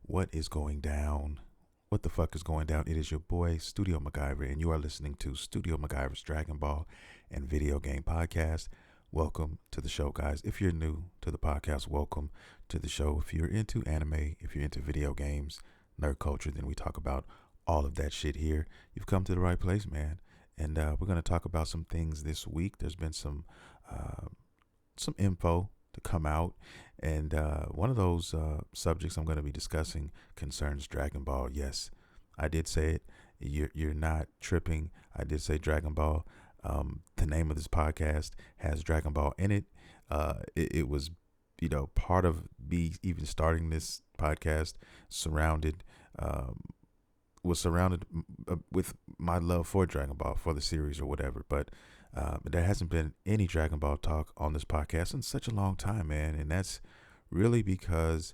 What is going down? What the fuck is going down? It is your boy, StudioMguyvR, and you are listening to StudioMguyver's Dragon Ball and Video Game Podcast. Welcome to the show, guys. If you're new to the podcast, welcome to the show. If you're into anime, if you're into video games, nerd culture, then we talk about all of that shit here. You've come to the right place, man. And we're going to talk about some things this week. There's been some info to come out, and one of those subjects I'm going to be discussing concerns Dragon Ball. Yes, I did say it. You're not tripping. I did say Dragon Ball. The name of this podcast has Dragon Ball in it. It was, part of me even starting this podcast was surrounded with my love for Dragon Ball, for the series or whatever. But there hasn't been any Dragon Ball talk on this podcast in such a long time, man. And that's really because,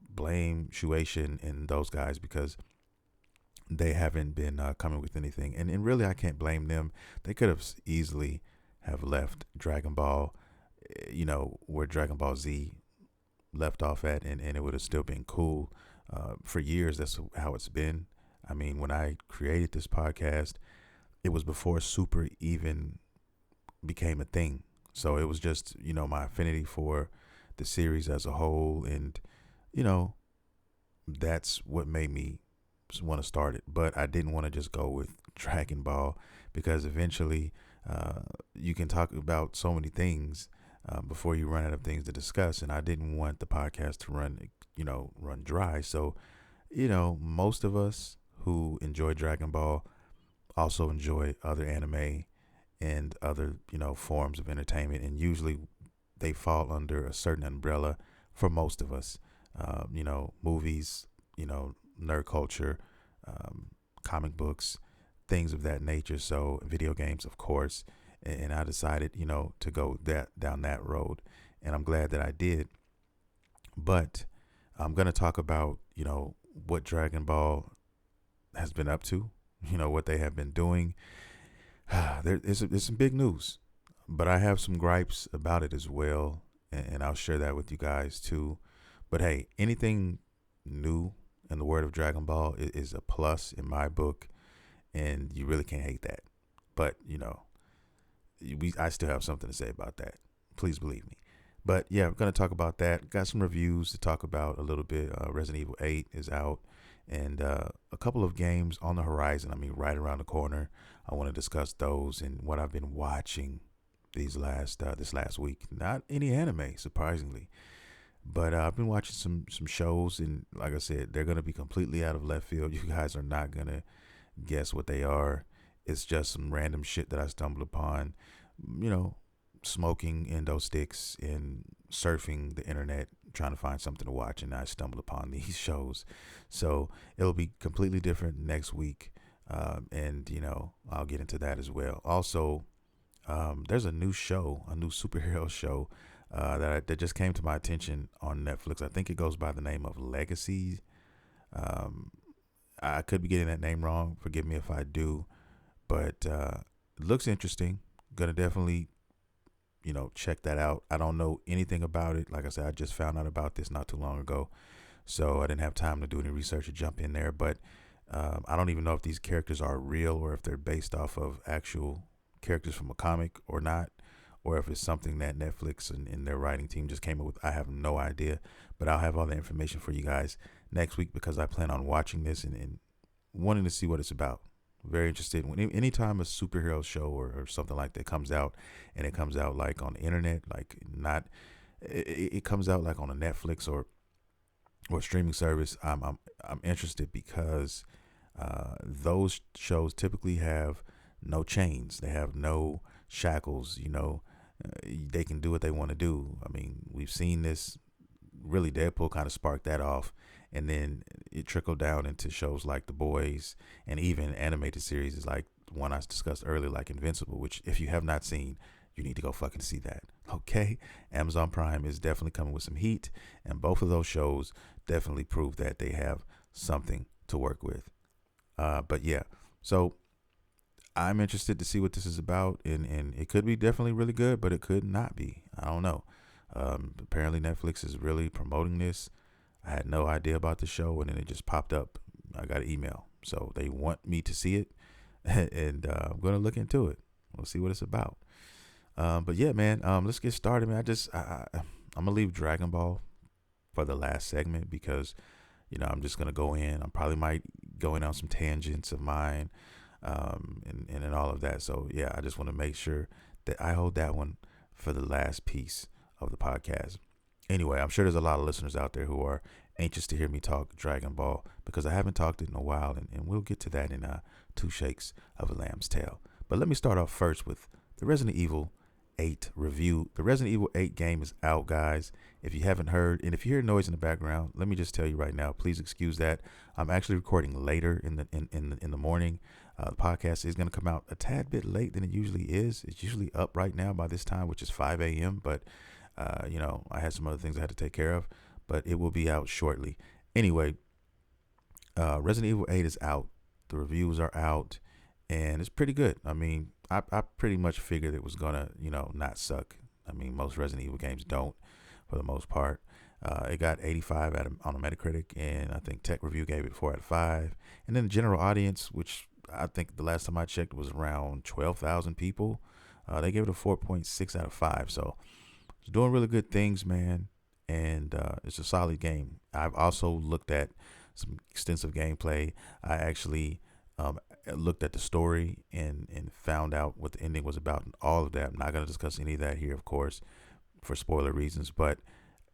blame Shueisha and those guys, because they haven't been coming with anything. And really, I can't blame them. They could have easily have left Dragon Ball, where Dragon Ball Z left off at, and it would have still been cool. For years, that's how it's been. I mean, when I created this podcast, it was before Super even became a thing. So it was just, my affinity for the series as a whole. And, that's what made me want to start it. But I didn't want to just go with Dragon Ball, because eventually you can talk about so many things before you run out of things to discuss. And I didn't want the podcast to run dry. So, most of us who enjoy Dragon Ball also enjoy other anime and other, forms of entertainment. And usually they fall under a certain umbrella for most of us. Movies, nerd culture, comic books, things of that nature. So video games, of course. And I decided, to go down that road. And I'm glad that I did. But I'm going to talk about, what Dragon Ball has been up to, what they have been doing. There's some big news, but I have some gripes about it as well. And I'll share that with you guys too. But hey, anything new in the world of Dragon Ball is a plus in my book. And you really can't hate that. But, I still have something to say about that. Please believe me. But yeah, we're going to talk about that. Got some reviews to talk about a little bit. Resident Evil 8 is out, and a couple of games on the horizon. I mean, right around the corner. I want to discuss those and what I've been watching this last week. Not any anime, surprisingly, but I've been watching some shows, and like I said, they're going to be completely out of left field. You guys are not going to guess what they are. It's just some random shit that I stumbled upon, smoking endo sticks and surfing the internet trying to find something to watch, and I stumbled upon these shows. So it'll be completely different next week, and I'll get into that as well. Also, there's a new superhero show that just came to my attention on Netflix. I think it goes by the name of Legacy. I could be getting that name wrong, forgive me if I do, but it looks interesting. Gonna definitely check that out. I don't know anything about it. Like I said, I just found out about this not too long ago, so I didn't have time to do any research or jump in there. But I don't even know if these characters are real or if they're based off of actual characters from a comic or not, or if it's something that Netflix and their writing team just came up with. I have no idea, but I'll have all the information for you guys next week, because I plan on watching this and wanting to see what it's about. Very interested. Anytime a superhero show or something like that comes out, and it comes out like on the internet, like it comes out like on a Netflix or streaming service, I'm interested, because those shows typically have no chains. They have no shackles. They can do what they want to do. I mean, we've seen this. Really, Deadpool kind of sparked that off, and then it trickled down into shows like The Boys, and even animated series like one I discussed earlier, like Invincible, which if you have not seen, you need to go fucking see that. Okay, Amazon Prime is definitely coming with some heat, and both of those shows definitely prove that they have something to work with. But yeah, so I'm interested to see what this is about, and it could be definitely really good, but it could not be. I don't know. Apparently Netflix is really promoting this. I had no idea about the show, and then it just popped up. I got an email, so they want me to see it, and I'm gonna look into it. We'll see what it's about. But yeah, man, let's get started, man. I'm gonna leave Dragon Ball for the last segment because I'm just gonna go in. I probably might go in on some tangents of mine, and all of that. So yeah, I just want to make sure that I hold that one for the last piece of the podcast. Anyway, I'm sure there's a lot of listeners out there who are anxious to hear me talk Dragon Ball because I haven't talked it in a while, and we'll get to that in two shakes of a lamb's tail. But let me start off first with the Resident Evil 8 review. The Resident Evil 8 game is out, guys. If you haven't heard, and if you hear noise in the background, let me just tell you right now, please excuse that. I'm actually recording later in the morning. The podcast is going to come out a tad bit late than it usually is. It's usually up right now by this time, which is 5 a.m. But I had some other things I had to take care of, but it will be out shortly. Anyway, Resident Evil 8 is out. The reviews are out, and it's pretty good. I mean, I pretty much figured it was gonna, not suck. I mean, most Resident Evil games don't, for the most part. It got 85 on a Metacritic, and I think Tech Review gave it 4 out of 5. And then the general audience, which I think the last time I checked was around 12,000 people, they gave it a 4.6 out of 5. So it's doing really good things, man. And it's a solid game. I've also looked at some extensive gameplay. I actually looked at the story and found out what the ending was about and all of that. I'm not going to discuss any of that here, of course, for spoiler reasons. But,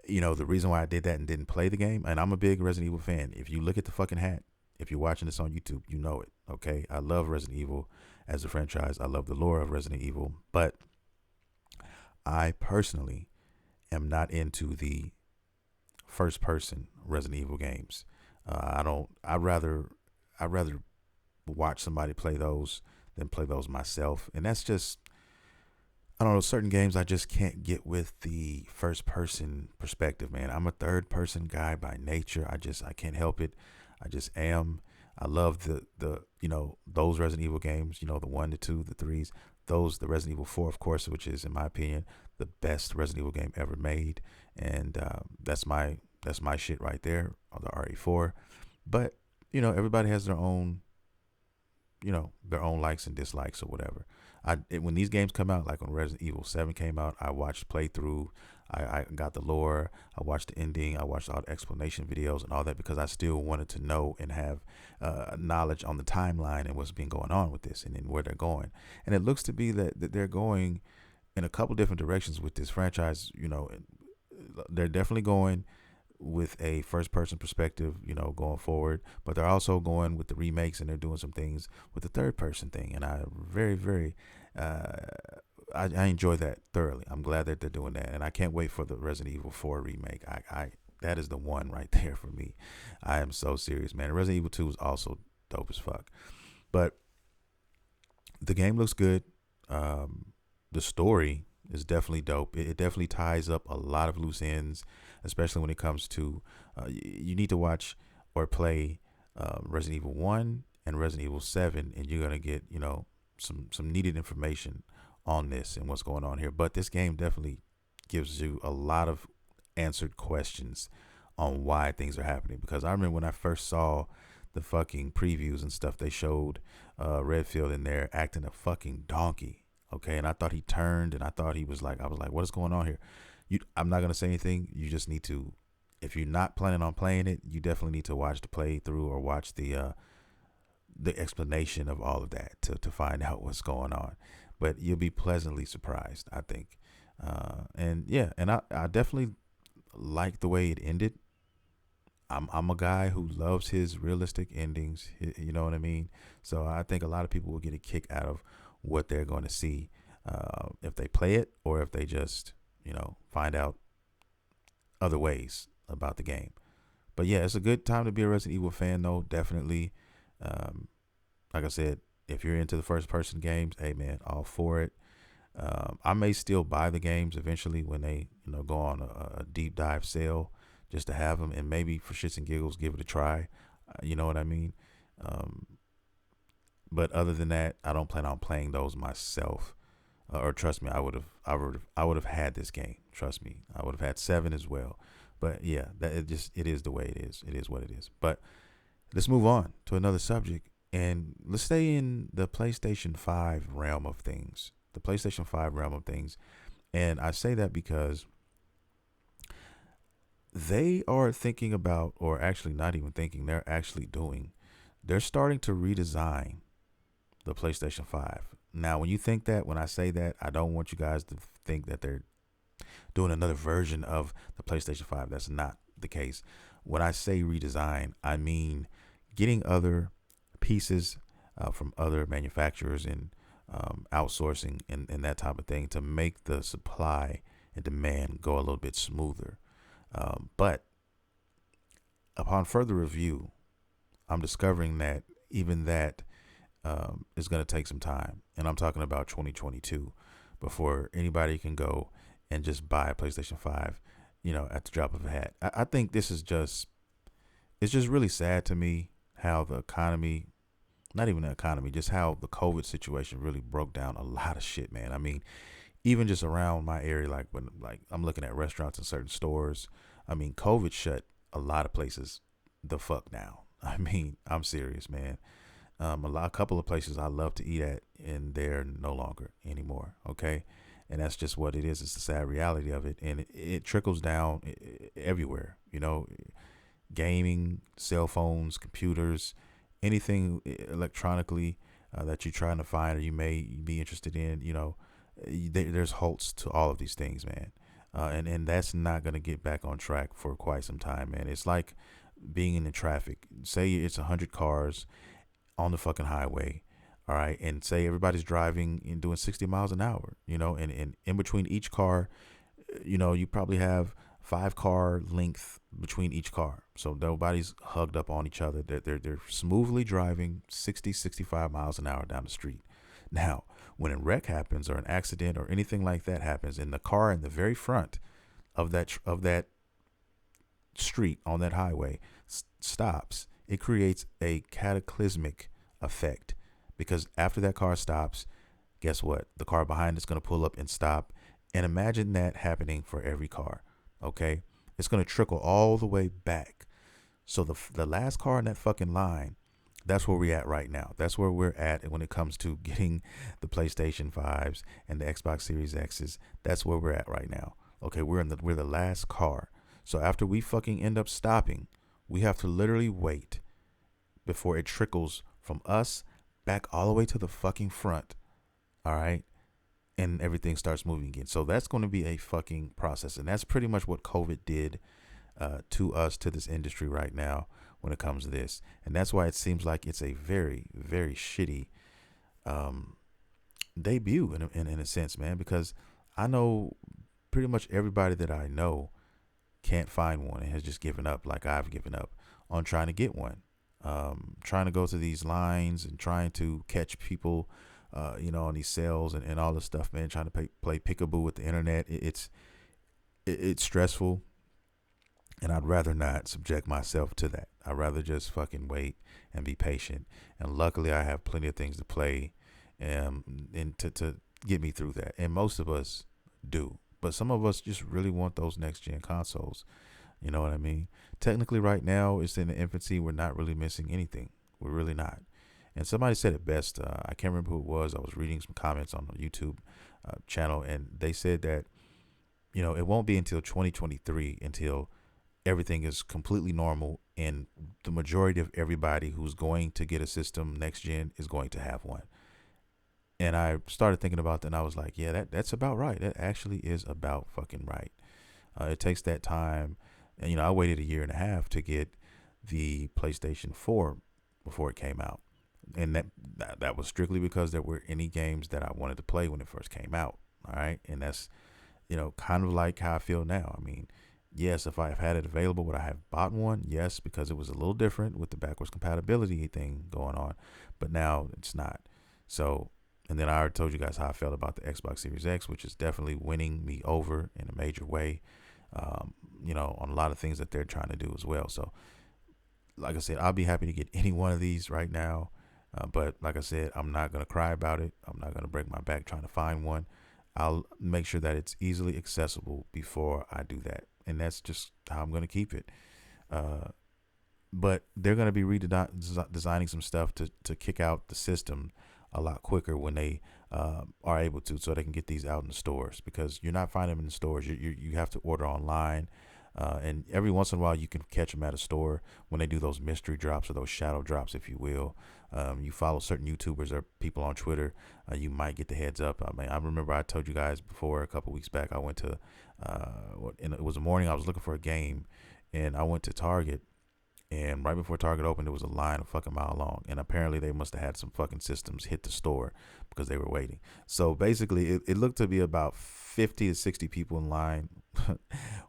the reason why I did that and didn't play the game, and I'm a big Resident Evil fan. If you look at the fucking hat, if you're watching this on YouTube, you know it, okay? I love Resident Evil as a franchise. I love the lore of Resident Evil. But I personally am not into the first-person Resident Evil games. I'd rather watch somebody play those than play those myself. And that's just, I don't know, certain games I just can't get with the first person perspective, man. I'm a third person guy by nature. I can't help it. I just am. I love the those Resident Evil games, the 1, the 2, the 3s, the Resident Evil 4, of course, which is, in my opinion, the best Resident Evil game ever made. And that's my shit right there, on the RE4. But, everybody has their own likes and dislikes or whatever. When these games come out, like when Resident Evil 7 came out, I watched playthrough. I got the lore. I watched the ending. I watched all the explanation videos and all that because I still wanted to know and have knowledge on the timeline and what's been going on with this and then where they're going. And it looks to be that they're going in a couple different directions with this franchise. They're definitely going with a first-person perspective, going forward, but they're also going with the remakes and they're doing some things with the third-person thing, and I very, very, I enjoy that thoroughly. I'm glad that they're doing that, and I can't wait for the Resident Evil 4 remake. That is the one right there for me. I am so serious, man. Resident Evil 2 is also dope as fuck, but the game looks good. The story is definitely dope. It definitely ties up a lot of loose ends, especially when it comes to you need to watch or play Resident Evil 1 and Resident Evil 7, and you're going to get, some needed information on this and what's going on here. But this game definitely gives you a lot of answered questions on why things are happening. Because I remember when I first saw the fucking previews and stuff, they showed Redfield in there acting a fucking donkey. Okay, and I thought he turned, and I thought he was like, I was like, what is going on here? I'm not gonna say anything. You just need to, if you're not planning on playing it, you definitely need to watch the playthrough or watch the explanation of all of that to find out what's going on. But you'll be pleasantly surprised, I think. And I definitely like the way it ended. I'm a guy who loves his realistic endings. You know what I mean? So I think a lot of people will get a kick out of what they're going to see if they play it or if they just, find out other ways about the game. But yeah, it's a good time to be a Resident Evil fan, though. Definitely. Like I said, if you're into the first person games, hey man, all for it. I may still buy the games eventually when they, go on a deep dive sale just to have them and maybe for shits and giggles, give it a try. You know what I mean? But other than that, I don't plan on playing those myself. Or trust me, I would have had this game. Trust me, I would have had 7 as well. But yeah, that it is the way it is. It is what it is. But let's move on to another subject, and let's stay in the PlayStation 5 realm of things. The PlayStation 5 realm of things. And I say that because they are thinking about, or actually not even thinking, they're actually doing, they're starting to redesign the PlayStation 5. Now, when you think that, when I say that, I don't want you guys to think that they're doing another version of the PlayStation 5. That's not the case. When I say redesign, I mean getting other pieces from other manufacturers and outsourcing and that type of thing to make the supply and demand go a little bit smoother. But upon further review, I'm discovering that even that is going to take some time. And I'm talking about 2022 before anybody can go and just buy a PlayStation 5, at the drop of a hat. I think this is it's just really sad to me how the economy, not even the economy, just how the COVID situation really broke down a lot of shit, man. I mean, even just around my area, like when I'm looking at restaurants and certain stores, I mean, COVID shut a lot of places the fuck down. I mean, I'm serious, man. A couple of places I love to eat at, and they're no longer anymore. Okay, and that's just what it is. It's the sad reality of it, and it trickles down everywhere. Gaming, cell phones, computers, anything electronically that you're trying to find or you may be interested in. There's halts to all of these things, man. And that's not going to get back on track for quite some time, man. It's like being in the traffic. Say it's 100 cars on the fucking highway, all right, and say everybody's driving and doing 60 miles an hour, and in between each car, you probably have 5 car length between each car, so nobody's hugged up on each other. They're smoothly driving 60, 65 miles an hour down the street. Now, when a wreck happens or an accident or anything like that happens, and the car in the very front of that street on that highway stops, it creates a cataclysmic effect, because after that car stops, guess what? The car behind it's going to pull up and stop. And imagine that happening for every car. Okay, it's going to trickle all the way back. So the last car in that fucking line, that's where we're at right now. That's where we're at when it comes to getting the PlayStation 5s and the Xbox Series X's. That's where we're at right now. Okay, we're the last car. So after we fucking end up stopping, we have to literally wait before it trickles from us back all the way to the fucking front. All right. And everything starts moving again. So that's going to be a fucking process. And that's pretty much what COVID did to us, to this industry right now when it comes to this. And that's why it seems like it's a very, very shitty debut in a sense, man, because I know pretty much everybody that I know can't find one and has just given up, like I've given up on trying to get one. Trying to go to these lines and trying to catch people, on these sales and all this stuff, man, trying to play peekaboo with the internet. It's stressful, and I'd rather not subject myself to that. I'd rather just fucking wait and be patient. And luckily I have plenty of things to play and to get me through that. And most of us do. But some of us just really want those next gen consoles. You know what I mean? Technically right now it's in the infancy. We're not really missing anything. We're really not. And somebody said it best. I can't remember who it was. I was reading some comments on the YouTube channel, and they said that, it won't be until 2023 until everything is completely normal and the majority of everybody who's going to get a system next gen is going to have one. And I started thinking about that, and I was like, yeah, that's about right. That actually is about fucking right. It takes that time. And, I waited 1.5 years to get the PlayStation 4 before it came out. And that was strictly because there were any games that I wanted to play when it first came out. All right. And that's, kind of like how I feel now. I mean, yes, if I've had it available, would I have bought one? Yes, because it was a little different with the backwards compatibility thing going on. But now it's not. So, and then I already told you guys how I felt about the Xbox Series X, which is definitely winning me over in a major way, on a lot of things that they're trying to do as well. So, like I said, I'll be happy to get any one of these right now. But like I said, I'm not going to cry about it. I'm not going to break my back trying to find one. I'll make sure that it's easily accessible before I do that. and that's just how I'm gonna keep it. Uh, but they're gonna be redesigning some stuff to kick out the system a lot quicker when they are able to, so they can get these out in the stores, because you're not finding them in the stores. You have to order online. And every once in a while, you can catch them at a store when they do those mystery drops or those shadow drops, if you will. You follow certain YouTubers or people on Twitter, you might get the heads up. I mean, I remember I told you guys before a couple weeks back, I went to, and it was a morning, I was looking for a game, and I went to Target, and right before Target opened, there was a line a fucking mile long. And apparently they must have had some fucking systems hit the store because they were waiting. So basically, it looked to be about 50 to 60 people in line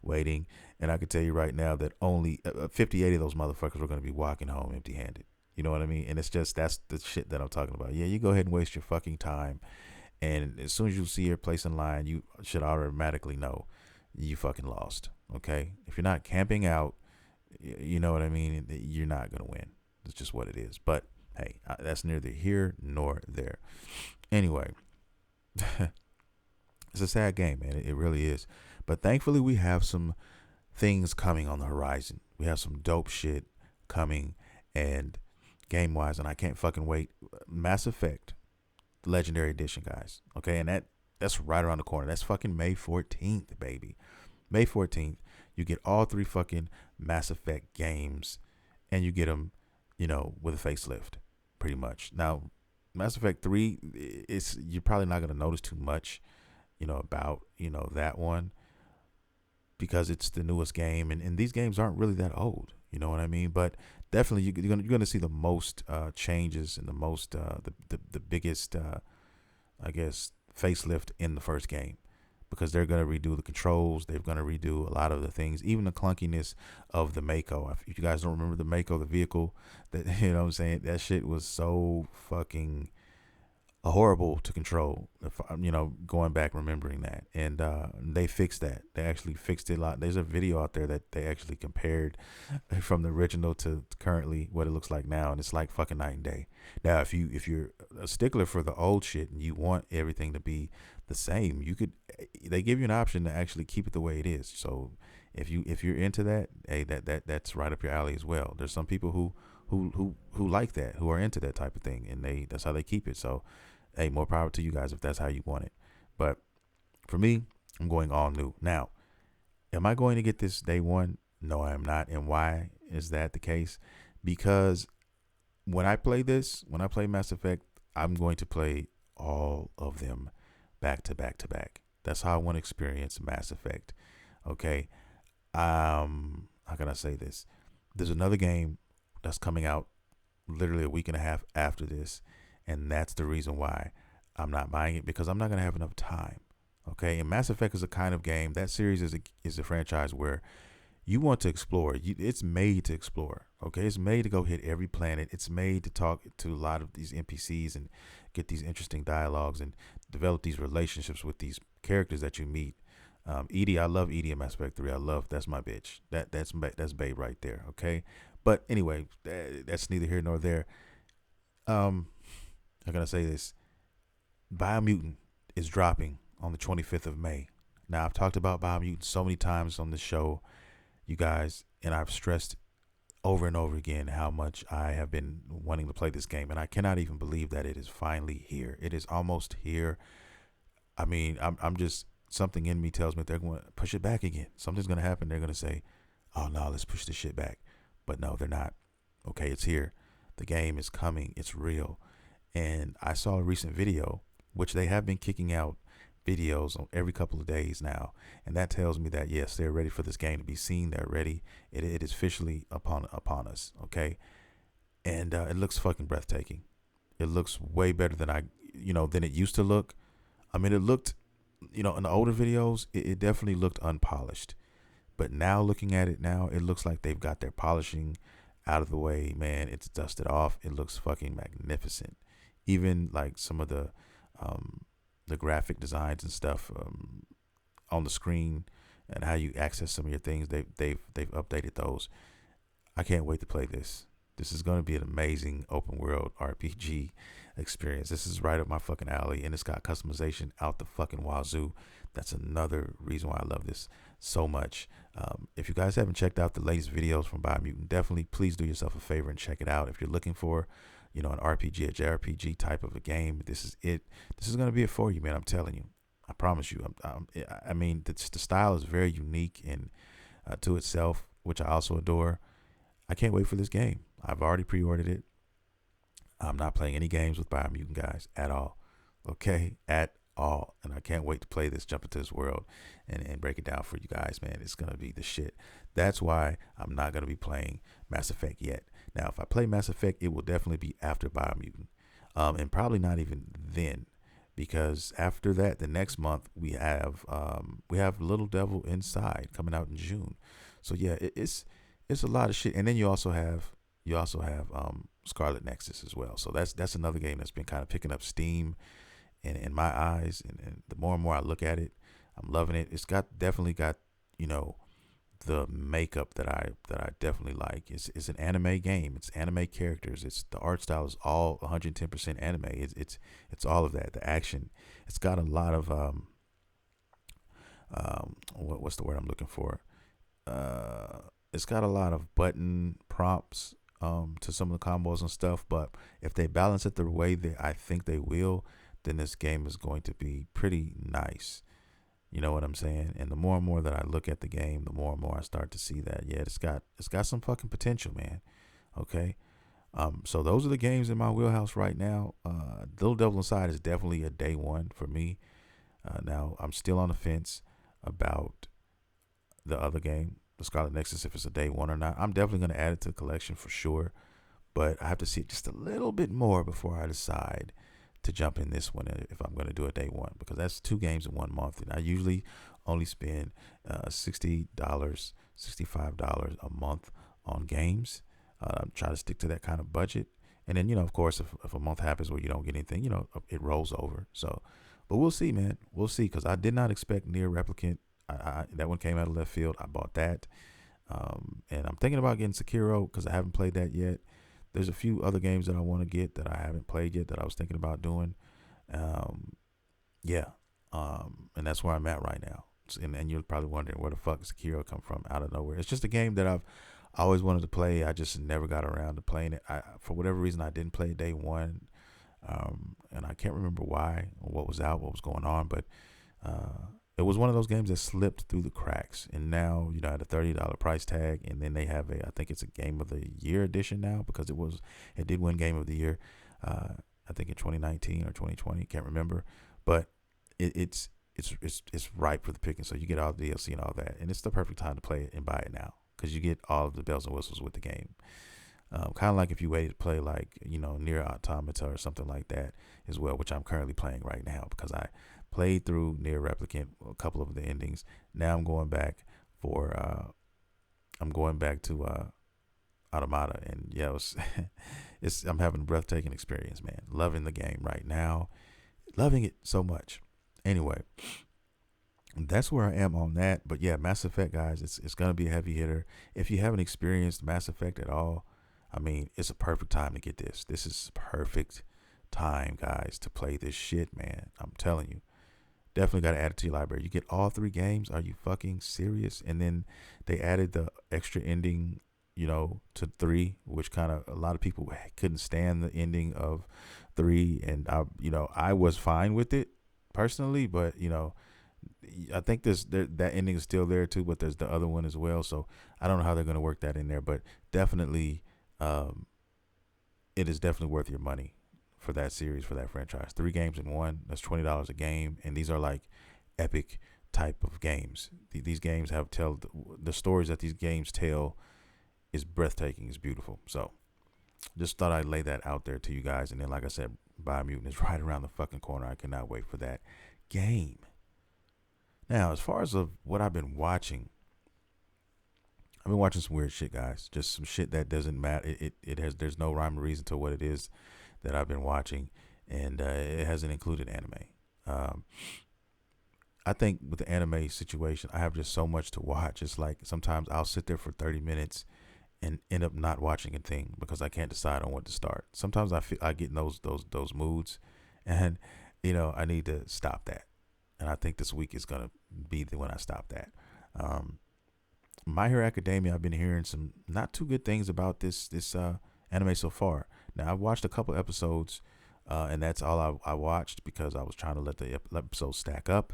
waiting. And I can tell you right now that only 50, 80 of those motherfuckers were going to be walking home empty handed. You know what I mean? And it's just, that's the shit that I'm talking about. Yeah, you go ahead and waste your fucking time. And as soon as you see your place in line, you should automatically know you fucking lost. Okay? If you're not camping out, you know what I mean? You're not going to win. It's just what it is. But hey, that's neither here nor there. Anyway, it's a sad game, man. It really is. But thankfully, we have some things coming on the horizon. We have some dope shit coming, and game-wise, and I can't fucking wait. Mass Effect Legendary Edition, guys. Okay, and that's right around the corner. That's fucking May 14th, baby. May 14th. You get all 3 fucking Mass Effect games, and you get them, you know, with a facelift, pretty much. Now, Mass Effect 3, you're probably not going to notice too much, you know, about, you know, that one, because it's the newest game, and these games aren't really that old, you know what I mean? But definitely you're gonna see the most changes and the most the biggest I guess facelift in the first game, because they're going to redo the controls. They're going to redo a lot of the things, even the clunkiness of the Mako. If you guys don't remember the Mako, the vehicle, that, you know what I'm saying, that shit was so fucking horrible to control. If, you know, going back, remembering that. And they fixed that. They actually fixed it a lot. There's a video out there that they actually compared from the original to currently what it looks like now, and it's like fucking night and day. Now, if you're a stickler for the old shit and you want everything to be the same, you could. They give you an option to actually keep it the way it is. So if you're into that, hey, that's right up your alley as well. There's some people who like that, who are into that type of thing, and that's how they keep it. So hey, more power to you guys if that's how you want it. But for me, I'm going all new. Now, am I going to get this day one? No, I am not. And why is that the case? Because when I play Mass Effect, I'm going to play all of them back to back to back. That's how I want to experience Mass Effect. Okay. How can I say this? There's another game that's coming out literally a week and a half after this, and that's the reason why I'm not buying it, because I'm not going to have enough time. Okay. And Mass Effect is a kind of game, that series is a franchise where you want to explore. It's made to explore. Okay. It's made to go hit every planet. It's made to talk to a lot of these NPCs and get these interesting dialogues and develop these relationships with these characters that you meet. Edie, I love Edie in Mass Effect 3. That's my bitch. That's babe right there. Okay. But anyway, that's neither here nor there. I'm going to say this. Biomutant is dropping on the 25th of May. Now, I've talked about Biomutant so many times on the show, you guys, and I've stressed over and over again how much I have been wanting to play this game, and I cannot even believe that it is finally here. It is almost here. I mean, I'm just, something in me tells me they're going to push it back again. Something's going to happen. They're going to say, oh, no, let's push this shit back. But no, they're not. Okay, it's here. The game is coming. It's real. And I saw a recent video, which they have been kicking out videos on every couple of days now, and that tells me that yes, they're ready for this game to be seen. They're ready. It is officially upon us. Okay, and it looks fucking breathtaking. It looks way better than than it used to look. I mean, it looked, in the older videos, it definitely looked unpolished. But now looking at it now, it looks like they've got their polishing out of the way, man. It's dusted off. It looks fucking magnificent. Even like some of the graphic designs and stuff on the screen and how you access some of your things, they've updated those. I can't wait to play this. This is going to be an amazing open world RPG experience. This is right up my fucking alley, and it's got customization out the fucking wazoo. That's another reason why I love this so much. If you guys haven't checked out the latest videos from Biomutant, definitely please do yourself a favor and check it out. If you're looking for, an RPG, a JRPG type of a game, this is it. This is gonna be it for you, man. I'm telling you. I promise you. I mean, the style is very unique and to itself, which I also adore. I can't wait for this game. I've already pre-ordered it. I'm not playing any games with Biomutant, guys, at all. Okay, at all. And I can't wait to play this, jump into this world, and break it down for you guys, man. It's gonna be the shit. That's why I'm not gonna be playing Mass Effect yet. Now, if I play Mass Effect, it will definitely be after Biomutant, and probably not even then, because after that, the next month we have Little Devil Inside coming out in June. So yeah, it's a lot of shit. And then you also have Scarlet Nexus as well. So that's another game that's been kind of picking up steam in my eyes, and the more and more I look at it, I'm loving it. It's definitely got the makeup that I definitely like. It's an anime game. It's anime characters. It's the art style is all 110% anime. It's all of that. The action. It's got a lot of what's the word I'm looking for? It's got a lot of button prompts to some of the combos and stuff. But if they balance it the way that I think they will, then this game is going to be pretty nice. You know what I'm saying? And the more and more that I look at the game, the more and more I start to see that, yeah, it's got some fucking potential, man. Okay. So those are the games in my wheelhouse right now. Little Devil Inside is definitely a day one for me. Now I'm still on the fence about the other game, the Scarlet Nexus, if it's a day one or not. I'm definitely going to add it to the collection for sure, but I have to see it just a little bit more before I decide to jump in this one if I'm going to do a day one, because that's 2 games in 1 month, and I usually only spend $60, $65 a month on games. Try to stick to that kind of budget, and then of course, if a month happens where you don't get anything, it rolls over. So, but we'll see, man. We'll see, because I did not expect Nier Replicant. That one came out of left field. I bought that, and I'm thinking about getting Sekiro because I haven't played that yet. There's a few other games that I want to get that I haven't played yet that I was thinking about doing. Yeah. And that's where I'm at right now. And you're probably wondering where the fuck does Sekiro come from out of nowhere. It's just a game that I've always wanted to play. I just never got around to playing it. For whatever reason, I didn't play day one. And I can't remember why or what was out, what was going on. But it was one of those games that slipped through the cracks, and now at a $30 price tag, and then they have I think it's a Game of the Year edition now, because it did win Game of the Year, I think in 2019 or 2020, can't remember, but it's ripe for the picking. So you get all the DLC and all that, and it's the perfect time to play it and buy it now, because you get all of the bells and whistles with the game. Kind of like if you waited to play like Nier Automata or something like that as well, which I'm currently playing right now, because I played through Nier Replicant, a couple of the endings. Now I'm going back to Automata, and yeah, I'm having a breathtaking experience, man. Loving the game right now, loving it so much. Anyway, that's where I am on that. But yeah, Mass Effect, guys, it's gonna be a heavy hitter. If you haven't experienced Mass Effect at all, I mean, it's a perfect time to get this. This is perfect time, guys, to play this shit, man. I'm telling you. Definitely got to add it to your library. You get all 3 games. Are you fucking serious? And then they added the extra ending, to 3, which kind of a lot of people couldn't stand the ending of 3, and I was fine with it personally, but I think that ending is still there too, but there's the other one as well. So I don't know how they're going to work that in there, but definitely, it is definitely worth your money for that series, for that franchise. 3 games in 1, that's $20 a game, and these are like epic type of games. These games have the stories that these games tell is breathtaking, is beautiful. So just thought I'd lay that out there to you guys. And then, like I said, Biomutant is right around the fucking corner. I cannot wait for that game. Now, as far as what I've been watching, I've been watching some weird shit, guys. Just some shit that doesn't matter. There's no rhyme or reason to what it is that I've been watching, and it hasn't included anime. I think with the anime situation, I have just so much to watch. It's like sometimes I'll sit there for 30 minutes and end up not watching a thing because I can't decide on what to start. Sometimes I get in those moods, and I need to stop that. And I think this week is gonna be when I stop that. Um, My Hero Academia, I've been hearing some not too good things about this anime so far. Now I've watched a couple episodes, and that's all I watched because I was trying to let the episodes stack up.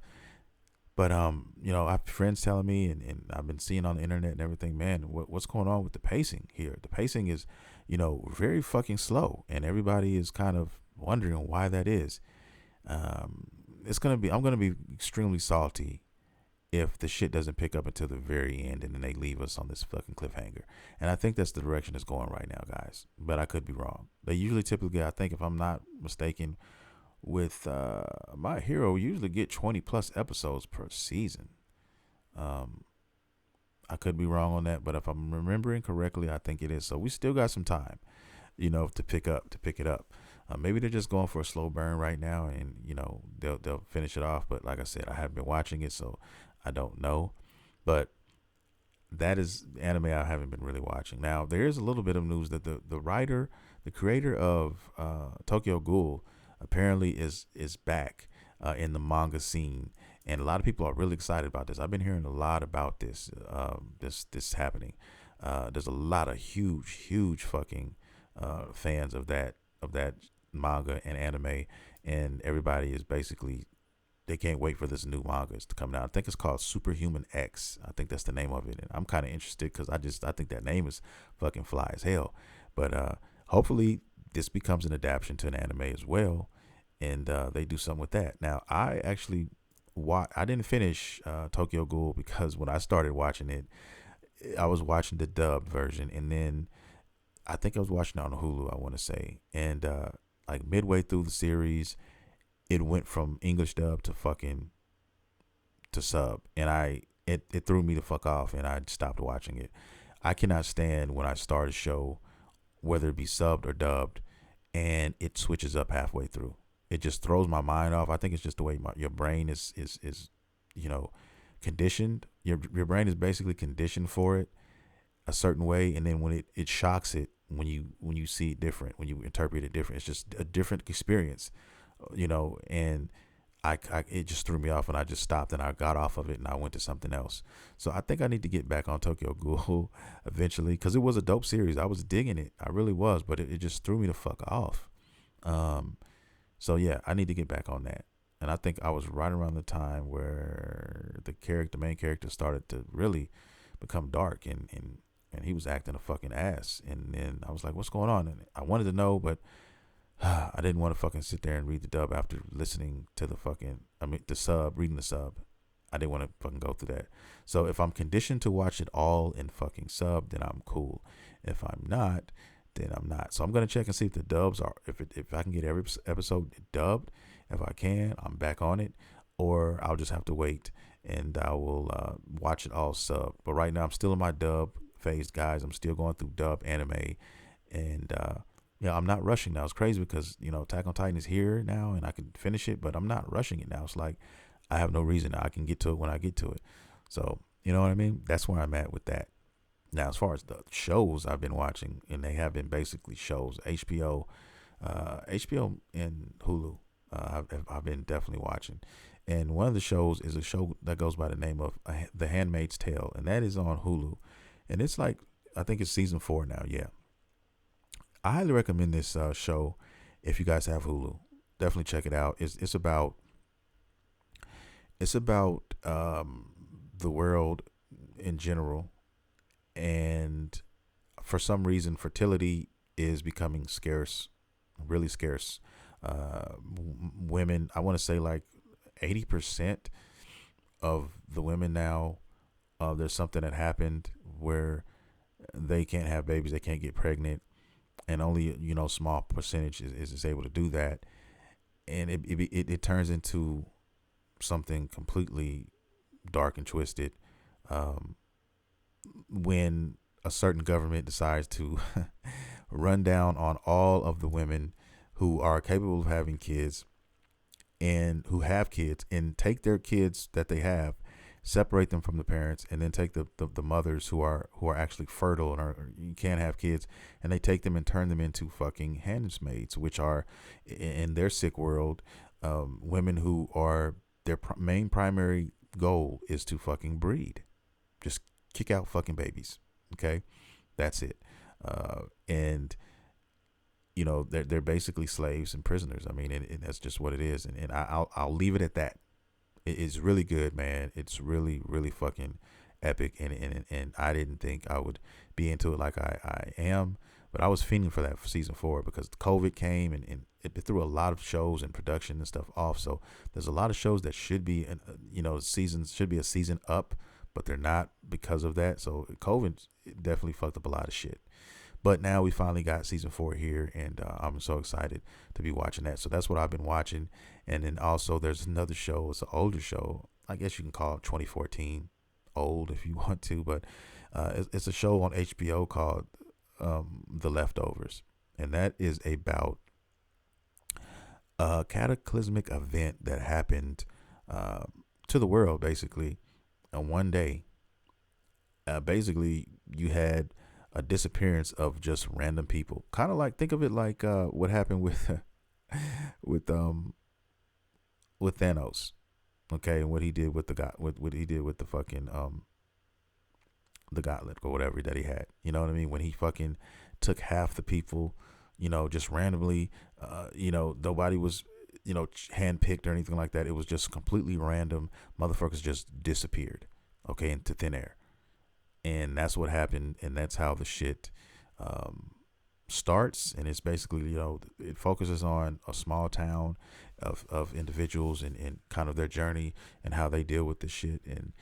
But I have friends telling me, and I've been seeing on the internet and everything. Man, what's going on with the pacing here? The pacing is, very fucking slow, and everybody is kind of wondering why that is. Um, I'm gonna be extremely salty if the shit doesn't pick up until the very end and then they leave us on this fucking cliffhanger. And I think that's the direction it's going right now, guys. But I could be wrong. They usually typically, I think if I'm not mistaken, with My Hero, usually get 20 plus episodes per season. Um, I could be wrong on that, but if I'm remembering correctly, I think it is. So we still got some time, to pick it up. Maybe they're just going for a slow burn right now, and they'll finish it off. But like I said, I haven't been watching it, so I don't know. But that is anime I haven't been really watching. Now there is a little bit of news that the creator of Tokyo Ghoul, apparently is back in the manga scene, and a lot of people are really excited about this. I've been hearing a lot about this happening. There's a lot of huge fucking fans of that manga and anime, and everybody is basically they can't wait for this new manga to come out. I think it's called Superhuman X. I think that's the name of it, and I'm kind of interested because I think that name is fucking fly as hell. But hopefully this becomes an adaptation to an anime as well, and they do something with that. Now I actually I didn't finish Tokyo Ghoul because when I started watching it, I was watching the dubbed version, and then I think I was watching it on Hulu, I want to say, and like midway through the series, it went from English dub to fucking to sub, and it threw me the fuck off, and I stopped watching it. I cannot stand when I start a show, whether it be subbed or dubbed, and it switches up halfway through. It just throws my mind off. I think it's just the way your brain is you know conditioned. Your brain is basically conditioned for it a certain way, and then when it shocks it when you see it different, when you interpret it different, it's just a different experience, and I it just threw me off, and I just stopped, and I got off of it, and I went to something else. So I think I need to get back on Tokyo Ghoul eventually, because it was a dope series. I was digging it, I really was, but it just threw me the fuck off. So yeah, I need to get back on that. And I think I was right around the time where the main character, started to really become dark, and he was acting a fucking ass. And then I was like, what's going on? And I wanted to know, but I didn't want to fucking sit there and read the dub after listening to the sub, reading the sub. I didn't want to fucking go through that. So if I'm conditioned to watch it all in fucking sub, then I'm cool. If I'm not, then I'm not. So I'm gonna check and see if the dubs are, if I can get every episode dubbed. If I can, I'm back on it, or I'll just have to wait, and I will watch it all sub. But right now I'm still in my dub phase, guys. I'm still going through dub anime, and I'm not rushing now. It's crazy because Attack on Titan is here now, and I can finish it, but I'm not rushing it now. It's like I have no reason. I can get to it when I get to it. So you know what I mean? That's where I'm at with that. Now, as far as the shows I've been watching, and they have been basically shows, HBO and Hulu, I've been definitely watching. And one of the shows is a show that goes by the name of The Handmaid's Tale, and that is on Hulu. And it's like, I think it's season 4 now. Yeah, I highly recommend this show if you guys have Hulu. Definitely check it out. It's about the world in general, and for some reason fertility is becoming scarce, really scarce. Women, I want to say like 80% of the women now, there's something that happened where they can't have babies, they can't get pregnant, and only small percentage is able to do that, and it turns into something completely dark and twisted, um, when a certain government decides to run down on all of the women who are capable of having kids and who have kids, and take their kids that they have, separate them from the parents, and then take the mothers who are actually fertile and you can't have kids, and they take them and turn them into fucking handmaids, which are in their sick world, women who are their main primary goal is to fucking breed. Just kick out fucking babies. Okay, that's it. And they're basically slaves and prisoners. I mean, and that's just what it is. And I'll leave it at that. It's really good, man. It's really, really fucking epic. And I didn't think I would be into it like I am, but I was feeling for that for season 4 because COVID came and it threw a lot of shows and production and stuff off. So there's a lot of shows that should be, seasons should be a season up, but they're not because of that. So COVID definitely fucked up a lot of shit. But now we finally got season 4 here, and I'm so excited to be watching that. So that's what I've been watching. And then also there's another show. It's an older show. I guess you can call it 2014 old if you want to. But it's a show on HBO called The Leftovers. And that is about a cataclysmic event that happened to the world, basically. And one day, basically, you had a disappearance of just random people. Kind of like, think of it like what happened with with Thanos, okay, and what he did with what he did with the fucking the gauntlet or whatever that he had. You know what I mean? When he fucking took half the people, just randomly, nobody was, handpicked or anything like that. It was just completely random. Motherfuckers just disappeared, okay, into thin air. And that's what happened, and that's how the shit starts. And it's basically, it focuses on a small town of individuals and kind of their journey and how they deal with this shit, and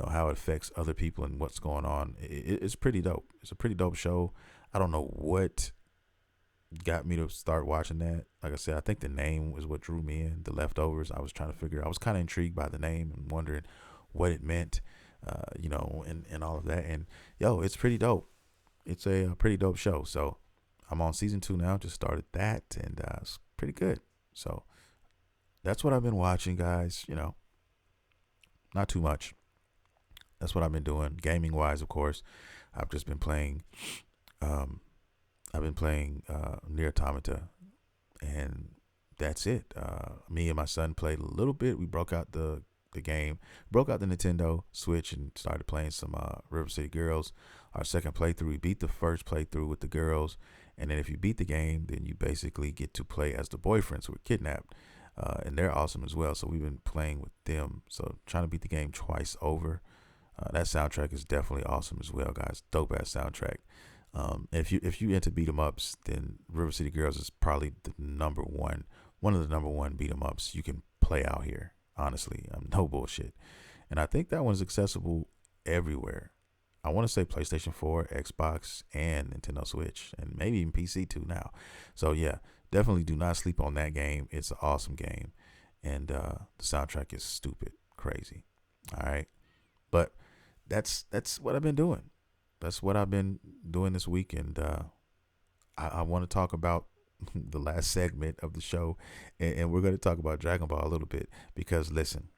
how it affects other people and what's going on. It's pretty dope. It's a pretty dope show. I don't know what got me to start watching that. Like I said, I think the name was what drew me in. The Leftovers. I was kind of intrigued by the name and wondering what it meant. And all of that. And it's pretty dope. It's a pretty dope show. So I'm on season 2 now. Just started that, and it's pretty good. So that's what I've been watching, guys. Not too much. That's what I've been doing, gaming wise. Of course, I've just been playing. I've been playing Nier Automata, and that's it. Me and my son played a little bit. We broke out the game, broke out the Nintendo Switch, and started playing some River City Girls. Our second playthrough, we beat the first playthrough with the girls, and then if you beat the game, then you basically get to play as the boyfriends who were kidnapped, and they're awesome as well. So we've been playing with them, so trying to beat the game twice over. That soundtrack is definitely awesome as well, guys. Dope ass soundtrack. If you into beat 'em ups, then River City Girls is probably one of the number one beat 'em ups you can play out here. Honestly, no bullshit. And I think that one's accessible everywhere. I want to say PlayStation 4, Xbox, and Nintendo Switch, and maybe even PC too now. So yeah, definitely do not sleep on that game. It's an awesome game, and the soundtrack is stupid crazy. All right, but that's what I've been doing. That's what I've been doing this week, and I want to talk about the last segment of the show, and we're going to talk about Dragon Ball a little bit, because listen,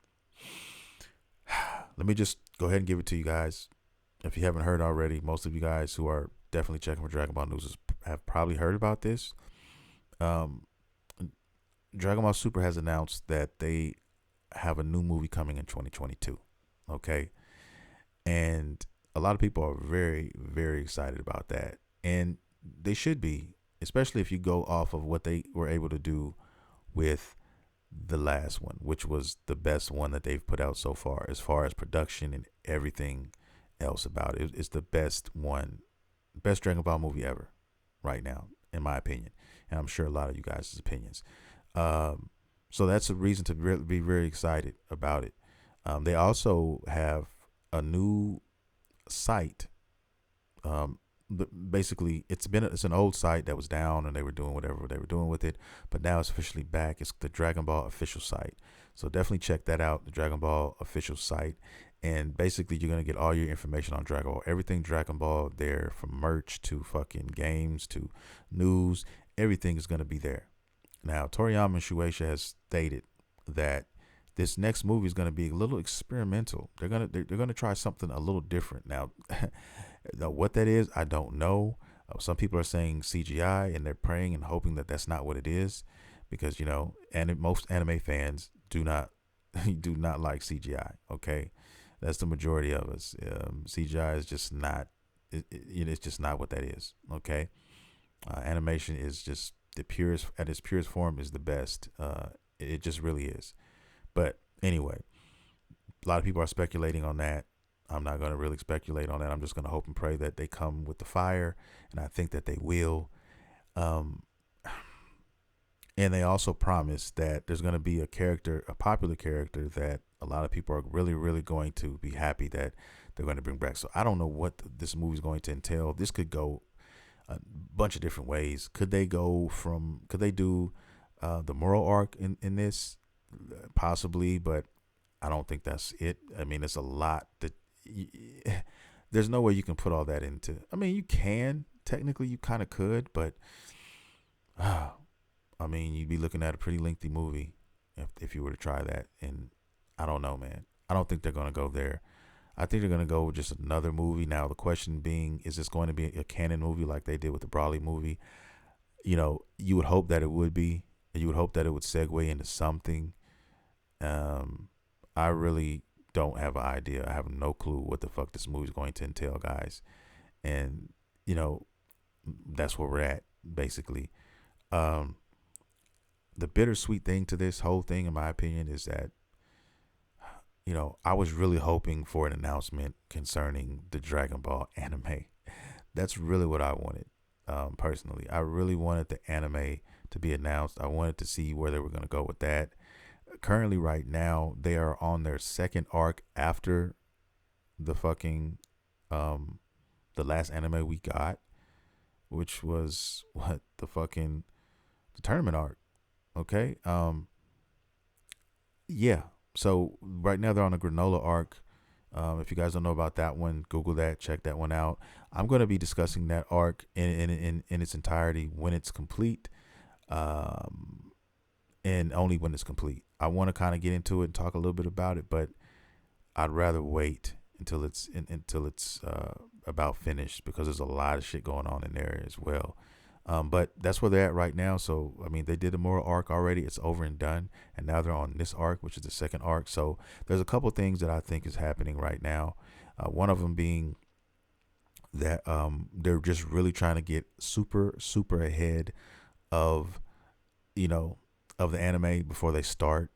let me just go ahead and give it to you guys. If you haven't heard already, most of you guys who are definitely checking for Dragon Ball news have probably heard about this. Dragon Ball Super has announced that they have a new movie coming in 2022. Okay, and a lot of people are very, very excited about that, and they should be, especially if you go off of what they were able to do with the last one, which was the best one that they've put out so far as production and everything else about it. It's the best Dragon Ball movie ever right now, in my opinion, and I'm sure a lot of you guys' opinions. So that's a reason to be very excited about it. They also have a new site. Basically, it's an old site that was down, and they were doing whatever they were doing with it, but now it's officially back. It's the Dragon Ball official site, so definitely check that out, the Dragon Ball official site. And basically, you're gonna get all your information on Dragon Ball, everything Dragon Ball there, from merch to fucking games to news. Everything is gonna be there. Now, Toriyama and Shueisha has stated that this next movie is gonna be a little experimental. They're gonna try something a little different. Now, what that is, I don't know. Some people are saying CGI, and they're praying and hoping that that's not what it is, because most anime fans do not like CGI. Okay, That's the majority of us. CGI is just not. It's just not what that is. Okay, animation is just the purest at its purest form is the best. It just really is. But anyway, a lot of people are speculating on that. I'm not going to really speculate on that. I'm just going to hope and pray that they come with the fire, and I think that they will. Um, and they also promise that there's going to be a character, a popular character that a lot of people are really, really going to be happy that they're going to bring back. So I don't know what this movie is going to entail. This could go a bunch of different ways. Could they go from? Could they do the moral arc in this? Possibly, but I don't think that's it. I mean, it's a lot that there's no way you can put all that into. I mean, you can technically, you kind of could, but I mean, you'd be looking at a pretty lengthy movie if you were to try that. And I don't know, man. I don't think they're gonna go there. I think they're gonna go with just another movie. Now, the question being, is this going to be a canon movie like they did with the Brawley movie? You know, you would hope that it would be. You would hope that it would segue into something. I really don't have an idea. I have no clue what the fuck this movie's going to entail, guys. And you know, that's where we're at, basically. Um, the bittersweet thing to this whole thing, in my opinion, is that I was really hoping for an announcement concerning the Dragon Ball anime. That's really what I wanted, personally. I really wanted the anime to be announced. I wanted to see where they were going to go with that. Currently, right now, they are on their second arc after the fucking the last anime we got, which was the tournament arc. Okay. Yeah. So right now they're on a granola arc. If you guys don't know about that one, Google that, check that one out. I'm going to be discussing that arc in its entirety when it's complete, and only when it's complete. I want to kind of get into it and talk a little bit about it, but I'd rather wait until it's about finished, because there's a lot of shit going on in there as well. But that's where they're at right now. So, I mean, they did the moral arc already. It's over and done. And now they're on this arc, which is the second arc. So there's a couple things that I think is happening right now. One of them being that they're just really trying to get super, super ahead of, of the anime before they start,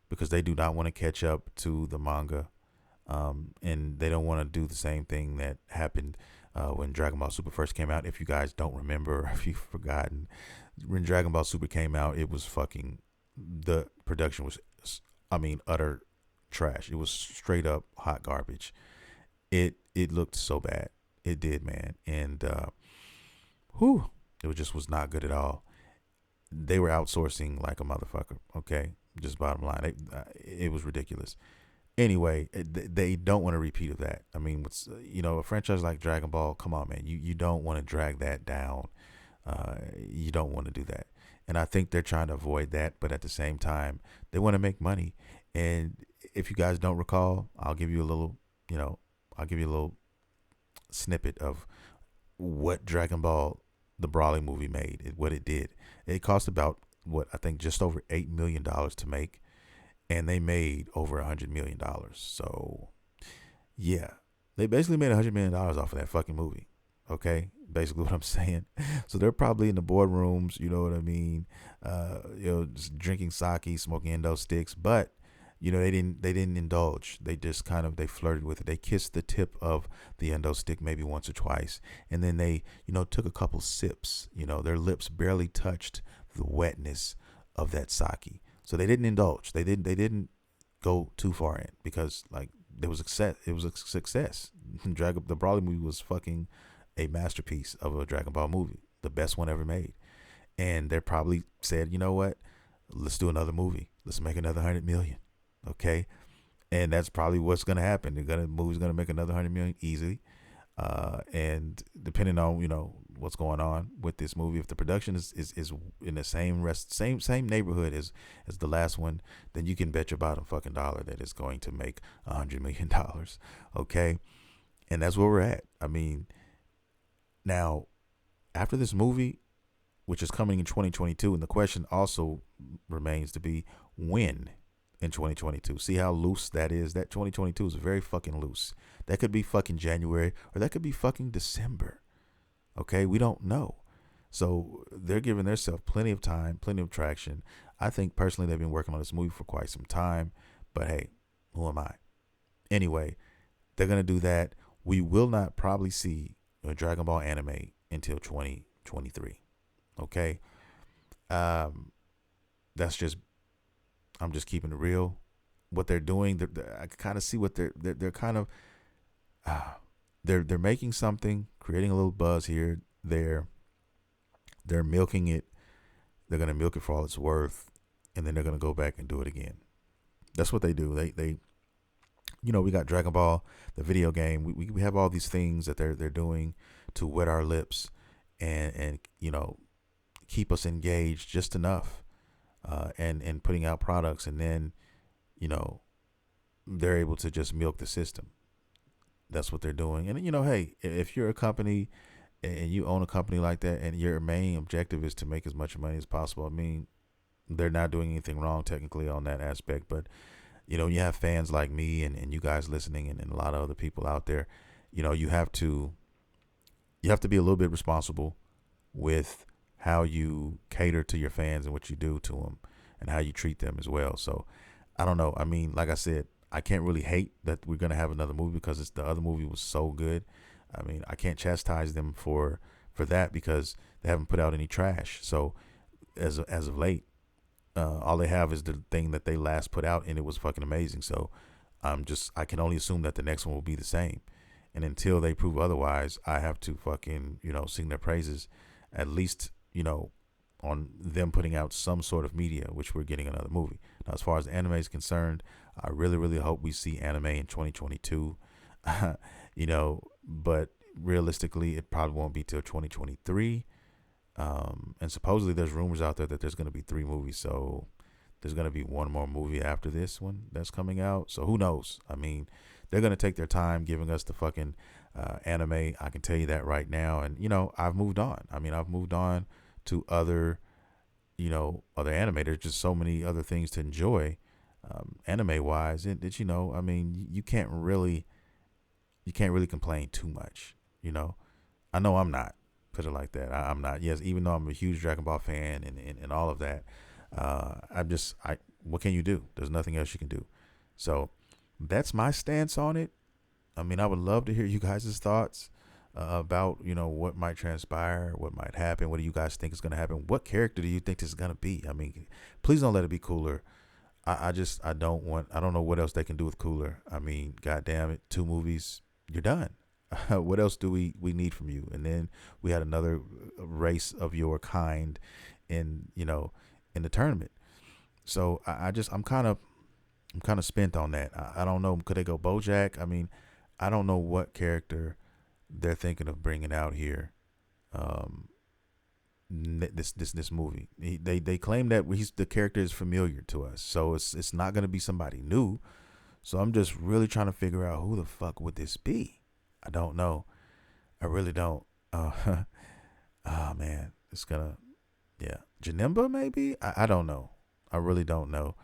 because they do not want to catch up to the manga. And they don't want to do the same thing that happened when Dragon Ball Super first came out. If you guys don't remember, if you've forgotten, when Dragon Ball Super came out, it was the production was, utter trash. It was straight up hot garbage. It looked so bad. It did, man. And it was not good at all. They were outsourcing like a motherfucker. Okay, just bottom line, it was ridiculous. Anyway, they don't want to repeat of that. I mean, what's a franchise like Dragon Ball, come on, man, you don't want to drag that down. You don't want to do that, and I think they're trying to avoid that. But at the same time, they want to make money. And if you guys don't recall, I'll give you a little snippet of what Dragon Ball, the Brawley movie, made. What it did. It cost about I think just over $8 million to make. And they made over $100 million. So, yeah, they basically made $100 million off of that fucking movie. Okay, basically what I'm saying. So they're probably in the boardrooms, you know what I mean? Just drinking sake, smoking endo sticks. But they didn't indulge. They just they flirted with it. They kissed the tip of the endo stick maybe once or twice, and then they took a couple sips. Their lips barely touched the wetness of that sake. So they didn't indulge. They didn't go too far in, because there was success. It was a success. The Brawley movie was fucking a masterpiece of a Dragon Ball movie, the best one ever made. And they probably said, you know what? Let's do another movie. Let's make another 100 million. Okay, and that's probably what's gonna happen. The movie's gonna make another 100 million easily. And depending on what's going on with this movie, if the production is in the same neighborhood as the last one, then you can bet your bottom fucking dollar that it's going to make $100 million. Okay, and that's where we're at. I mean, now after this movie, which is coming in 2022, and the question also remains to be when in 2022. See how loose that is? That 2022 is very fucking loose. That could be fucking January, or that could be fucking December. Okay, we don't know. So they're giving themselves plenty of time, plenty of traction. I think personally they've been working on this movie for quite some time, but hey, who am I? Anyway, they're gonna do that. We will not probably see a Dragon Ball anime until 2023. Okay, that's just, I'm just keeping it real. What they're doing, I can kind of see what they're kind of they're making something, creating a little buzz here, there. They're milking it. They're gonna milk it for all it's worth, and then they're gonna go back and do it again. That's what they do. They we got Dragon Ball, the video game. We have all these things that they're doing to wet our lips and keep us engaged just enough, and putting out products, and then they're able to just milk the system. That's what they're doing. And hey, if you're a company and you own a company like that, and your main objective is to make as much money as possible, I mean, they're not doing anything wrong technically on that aspect. But you have fans like me and you guys listening, and a lot of other people out there. You have to be a little bit responsible with how you cater to your fans and what you do to them and how you treat them as well. So I don't know. I mean, like I said, I can't really hate that we're gonna have another movie because the other movie was so good. I mean, I can't chastise them for that because they haven't put out any trash. So as of late, all they have is the thing that they last put out, and it was fucking amazing. So I can only assume that the next one will be the same. And until they prove otherwise, I have to fucking sing their praises, at least on them putting out some sort of media, which we're getting another movie. Now, as far as anime is concerned, I really, really hope we see anime in 2022. But realistically, it probably won't be till 2023. And supposedly there's rumors out there that there's going to be 3 movies. So there's going to be one more movie after this one that's coming out. So who knows? I mean, they're going to take their time giving us the fucking anime. I can tell you that right now. And, I've moved on. I mean, I've moved on to other anime. There's just so many other things to enjoy, anime wise. And I mean, you can't really complain too much. I know I'm not, put it like that. I'm not. Yes, even though I'm a huge Dragon Ball fan and all of that, what can you do? There's nothing else you can do. So that's my stance on it. I mean, I would love to hear you guys' thoughts about what might transpire, what might happen. What do you guys think is going to happen? What character do you think this is going to be? I mean, please don't let it be Cooler. I don't know what else they can do with Cooler. I mean, god damn it, 2 movies, you're done. What else do we need from you? And then we had another race of your kind in the tournament. So I'm kind of spent on that. I don't know. Could they go BoJack? I mean, I don't know what character they're thinking of bringing out here. This movie, they claim that the character is familiar to us, so it's not going to be somebody new. So I'm just really trying to figure out who the fuck would this be. I don't know. I really don't. Oh man, it's gonna, yeah, Janemba maybe. I don't know. I really don't know,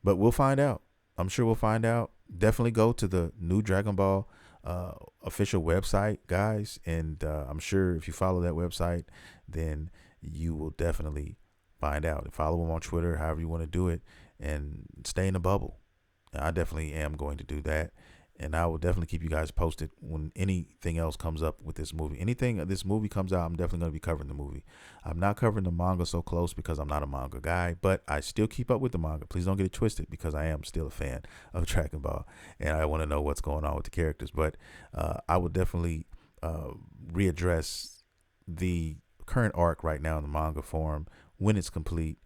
but we'll find out. I'm sure we'll find out. Definitely go to the new Dragon Ball official website, guys, and I'm sure if you follow that website, then you will definitely find out. Follow them on Twitter, however you want to do it, and stay in the bubble. I definitely am going to do that. And I will definitely keep you guys posted when anything else comes up with this movie. Anything this movie comes out, I'm definitely going to be covering the movie. I'm not covering the manga so close because I'm not a manga guy, but I still keep up with the manga. Please don't get it twisted because I am still a fan of Dragon Ball and I want to know what's going on with the characters. But I will definitely readdress the current arc right now in the manga form when it's complete.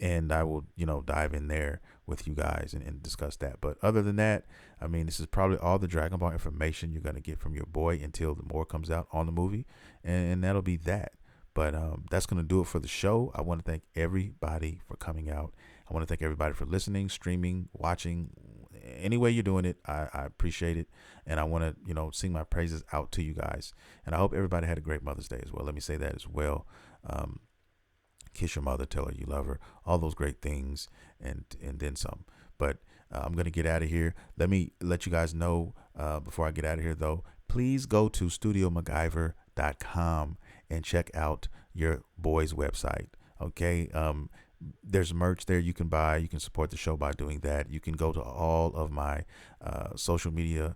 And I will, dive in there with you guys and discuss that. But other than that, I mean, this is probably all the Dragon Ball information you're going to get from your boy until the more comes out on the movie. And that'll be that. But that's going to do it for the show. I want to thank everybody for coming out. I want to thank everybody for listening, streaming, watching. Any way you're doing it, I appreciate it. And I want to, sing my praises out to you guys. And I hope everybody had a great Mother's Day as well. Let me say that as well. Kiss your mother, tell her you love her, all those great things, and then some. But I'm going to get out of here. Let me let you guys know before I get out of here, though, please go to StudioMguyvR.com and check out your boy's website. Okay. There's merch there you can buy. You can support the show by doing that. You can go to all of my social media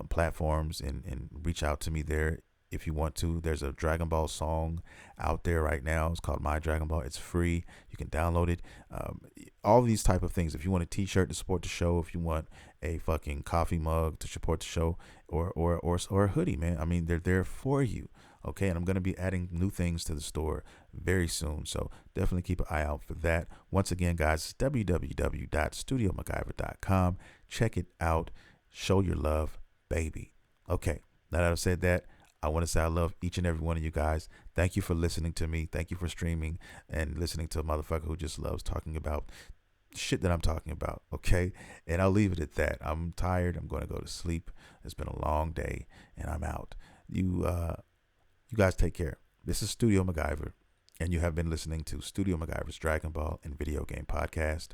platforms and reach out to me there if you want to. There's a Dragon Ball song out there right now. It's called My Dragon Ball. It's free. You can download it. All these type of things. If you want a t-shirt to support the show, if you want a fucking coffee mug to support the show, or a hoodie, man. I mean, they're there for you. Okay, and I'm going to be adding new things to the store very soon. So definitely keep an eye out for that. Once again, guys, it's www.studiomaguyver.com. Check it out. Show your love, baby. Okay, now that I've said that, I want to say I love each and every one of you guys. Thank you for listening to me. Thank you for streaming and listening to a motherfucker who just loves talking about shit that I'm talking about. Okay, and I'll leave it at that. I'm tired. I'm going to go to sleep. It's been a long day, and I'm out. You guys take care. This is Studio MacGyver, and you have been listening to Studio MacGyver's Dragon Ball and Video Game Podcast.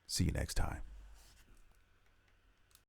See you next time.